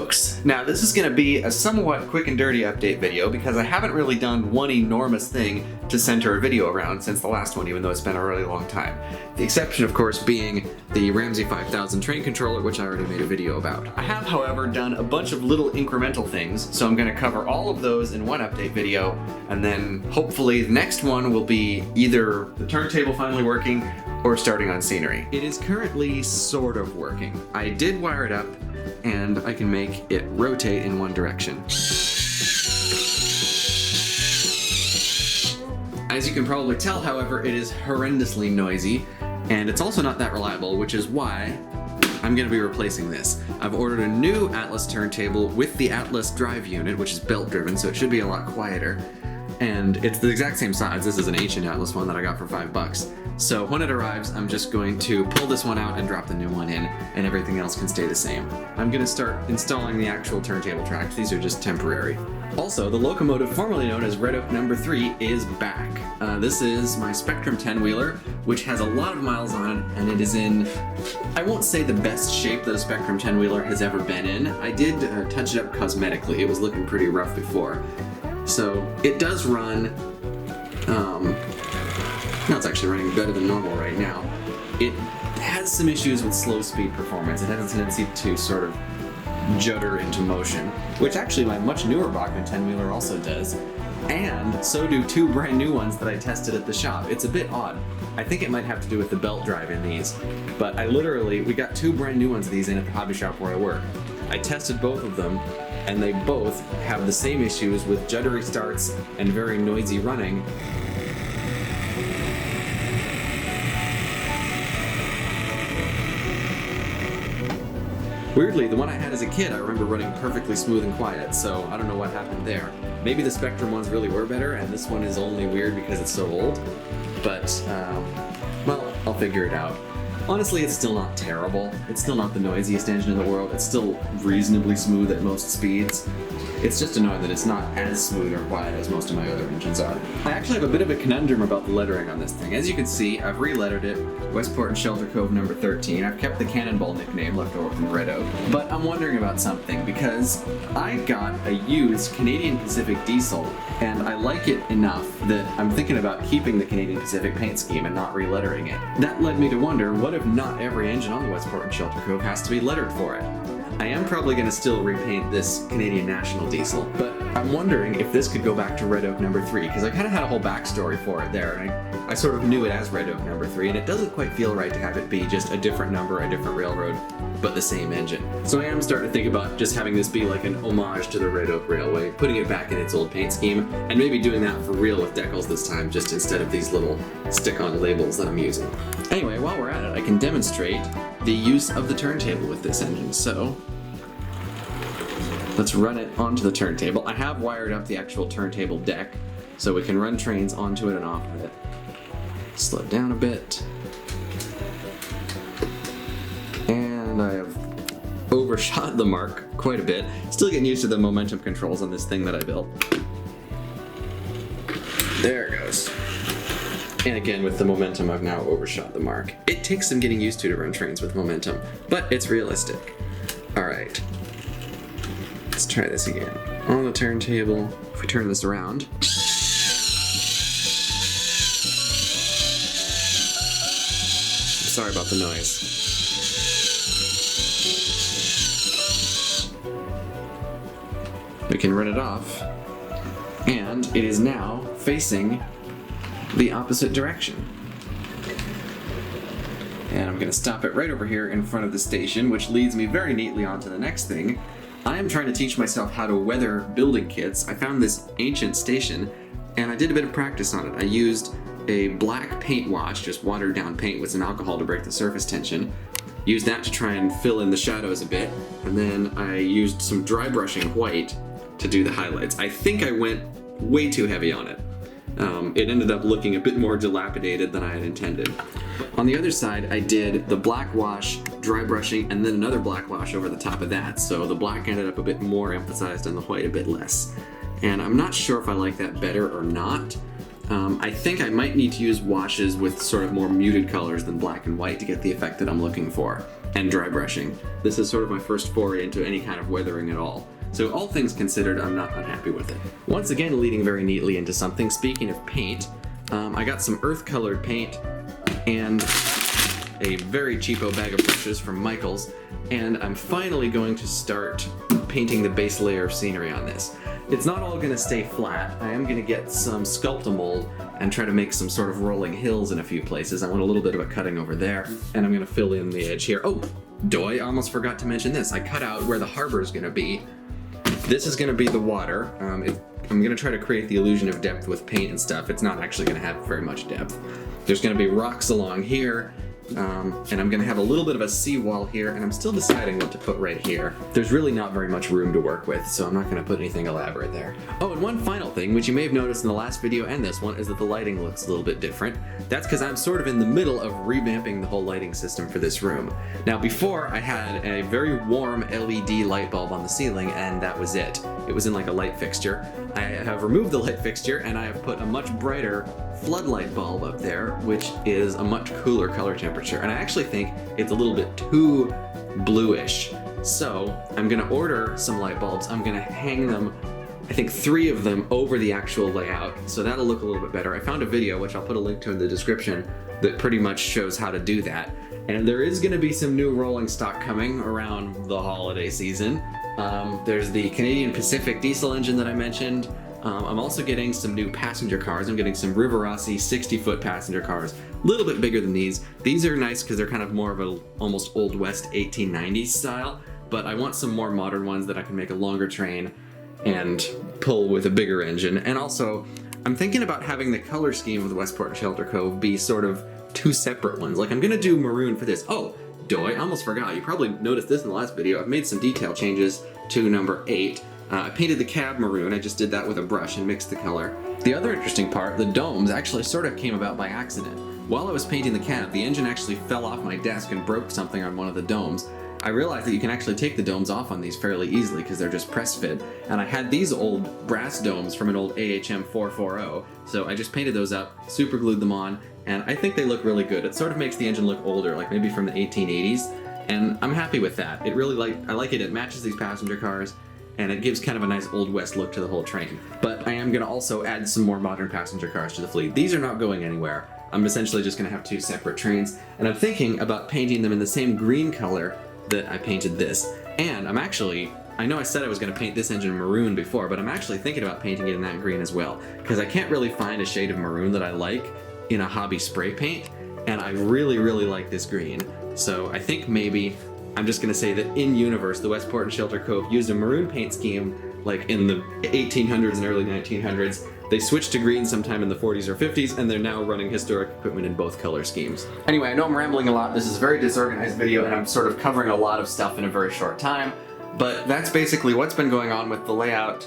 folks. Now this is going to be a somewhat quick and dirty update video because I haven't really done one enormous thing to center a video around since the last one, even though it's been a really long time. The exception, of course, being the Ramsey 5000 train controller, which I already made a video about. I have, however, done a bunch of little incremental things, so I'm going to cover all of those in one update video, and then hopefully the next one will be either the turntable finally working or starting on scenery. It is currently sort of working. I did wire it up, and I can make it rotate in one direction. As you can probably tell, however, it is horrendously noisy, and it's also not that reliable, which is why I'm going to be replacing this. I've ordered a new Atlas turntable with the Atlas drive unit, which is belt driven, so it should be a lot quieter. And it's the exact same size. This is an ancient Atlas one that I got for $5. So when it arrives, I'm just going to pull this one out and drop the new one in, and everything else can stay the same. I'm going to start installing the actual turntable tracks. These are just temporary. Also, the locomotive formerly known as Red Oak No. 3 is back. This is my Spectrum 10-wheeler, which has a lot of miles on it, and it is in, I won't say the best shape that a Spectrum 10-wheeler has ever been in. I did touch it up cosmetically. It was looking pretty rough before. So it does run, now it's actually running better than normal right now. It has some issues with slow speed performance. It has a tendency to sort of judder into motion, which actually my much newer Bachmann 10-wheeler also does, and so do two brand new ones that I tested at the shop. It's a bit odd. I think it might have to do with the belt drive in these, but we got two brand new ones of these in at the hobby shop where I work. I tested both of them, and they both have the same issues with juddery starts and very noisy running. Weirdly, the one I had as a kid, I remember running perfectly smooth and quiet, so I don't know what happened there. Maybe the Spectrum ones really were better, and this one is only weird because it's so old, but, well, I'll figure it out. Honestly, it's still not terrible. It's still not the noisiest engine in the world. It's still reasonably smooth at most speeds. It's just annoying that it's not as smooth or quiet as most of my other engines are. I actually have a bit of a conundrum about the lettering on this thing. As you can see, I've re-lettered it Westport Shelter Cove No. 13. I've kept the Cannonball nickname left over from Red Oak. But I'm wondering about something, because I got a used Canadian Pacific diesel, and I like it enough that I'm thinking about keeping the Canadian Pacific paint scheme and not re-lettering it. That led me to wonder, what if not every engine on the Westport Shelter Cove has to be lettered for it? I am probably going to still repaint this Canadian National diesel, but I'm wondering if this could go back to Red Oak No. 3, because I kind of had a whole backstory for it there, and I sort of knew it as Red Oak No. 3, and it doesn't quite feel right to have it be just a different number, a different railroad, but the same engine. So I am starting to think about just having this be like an homage to the Red Oak Railway, putting it back in its old paint scheme, and maybe doing that for real with decals this time, just instead of these little stick-on labels that I'm using. Anyway, while we're at it, I can demonstrate the use of the turntable with this engine, so let's run it onto the turntable. I have wired up the actual turntable deck, so we can run trains onto it and off of it. Slow down a bit. And I have overshot the mark quite a bit. Still getting used to the momentum controls on this thing that I built. There it goes. And again, with the momentum, I've now overshot the mark. It takes some getting used to run trains with momentum, but it's realistic. Alright. Let's try this again. On the turntable, if we turn this around. Sorry about the noise. We can run it off, and it is now facing the opposite direction. And I'm going to stop it right over here in front of the station, which leads me very neatly onto the next thing. I am trying to teach myself how to weather building kits. I found this ancient station, and I did a bit of practice on it. I used a black paint wash, just watered down paint with some alcohol to break the surface tension. Used that to try and fill in the shadows a bit, and then I used some dry brushing white to do the highlights. I think I went way too heavy on it. It ended up looking a bit more dilapidated than I had intended. On the other side, I did the black wash, dry brushing, and then another black wash over the top of that, so the black ended up a bit more emphasized and the white a bit less. And I'm not sure if I like that better or not. I think I might need to use washes with sort of more muted colors than black and white to get the effect that I'm looking for. and dry brushing. This is sort of my first foray into any kind of weathering at all. So all things considered, I'm not unhappy with it. Once again, leading very neatly into something, speaking of paint, I got some earth-colored paint and a very cheapo bag of brushes from Michael's, and I'm finally going to start painting the base layer of scenery on this. It's not all going to stay flat. I am going to get some Sculptamold and try to make some sort of rolling hills in a few places. I want a little bit of a cutting over there, and I'm going to fill in the edge here. Oh, doy, I almost forgot to mention this. I cut out where the harbor is going to be. This is going to be the water. I'm going to try to create the illusion of depth with paint and stuff. It's not actually going to have very much depth. There's going to be rocks along here, and I'm going to have a little bit of a seawall here, and I'm still deciding what to put right here. There's really not very much room to work with, so I'm not going to put anything elaborate there. Oh, and one final thing, which you may have noticed in the last video and this one, is that the lighting looks a little bit different. That's because I'm sort of in the middle of revamping the whole lighting system for this room. Now, before, I had a very warm LED light bulb on the ceiling, and that was it. It was in like a light fixture. I have removed the light fixture, and I have put a much brighter floodlight bulb up there, which is a much cooler color temperature, and I actually think it's a little bit too bluish. So I'm gonna order some light bulbs. I'm gonna hang them, I think 3 of them, over the actual layout, so that'll look a little bit better. I found a video, which I'll put a link to in the description, that pretty much shows how to do that. And there is gonna be some new rolling stock coming around the holiday season. There's the Canadian Pacific diesel engine that I mentioned. I'm also getting some new passenger cars. I'm getting some Rivarossi 60-foot passenger cars, a little bit bigger than these. These are nice because they're kind of more of a almost Old West 1890s style, but I want some more modern ones that I can make a longer train and pull with a bigger engine. And also, I'm thinking about having the color scheme of the Westport Shelter Cove be sort of 2 separate ones. Like, I'm gonna do maroon for this. Oh, doy, I almost forgot. You probably noticed this in the last video. I've made some detail changes to number 8. I painted the cab maroon. I just did that with a brush and mixed the color. The other interesting part, the domes, actually sort of came about by accident. While I was painting the cab, the engine actually fell off my desk and broke something on one of the domes. I realized that you can actually take the domes off on these fairly easily because they're just press fit, and I had these old brass domes from an old AHM 440, so I just painted those up, super glued them on, and I think they look really good. It sort of makes the engine look older, like maybe from the 1880s, and I'm happy with that. I like it. It matches these passenger cars, and it gives kind of a nice Old West look to the whole train. But I am going to also add some more modern passenger cars to the fleet. These are not going anywhere. I'm essentially just going to have 2 separate trains, and I'm thinking about painting them in the same green color that I painted this. And I know I said I was going to paint this engine maroon before, but I'm actually thinking about painting it in that green as well, because I can't really find a shade of maroon that I like in a hobby spray paint, and I really, really like this green. So I think maybe I'm just going to say that in universe, the Westport and Shelter Cove used a maroon paint scheme like in the 1800s and early 1900s. They switched to green sometime in the 40s or 50s, and they're now running historic equipment in both color schemes. Anyway, I know I'm rambling a lot. This is a very disorganized video, and I'm sort of covering a lot of stuff in a very short time. But that's basically what's been going on with the layout.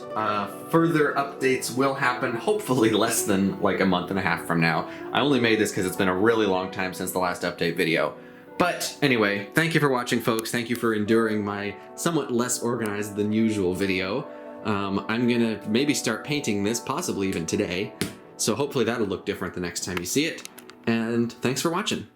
Further updates will happen, hopefully less than like a month and a half from now. I only made this because it's been a really long time since the last update video. But anyway, thank you for watching, folks. Thank you for enduring my somewhat less organized than usual video. I'm gonna maybe start painting this, possibly even today. So hopefully that'll look different the next time you see it. And thanks for watching.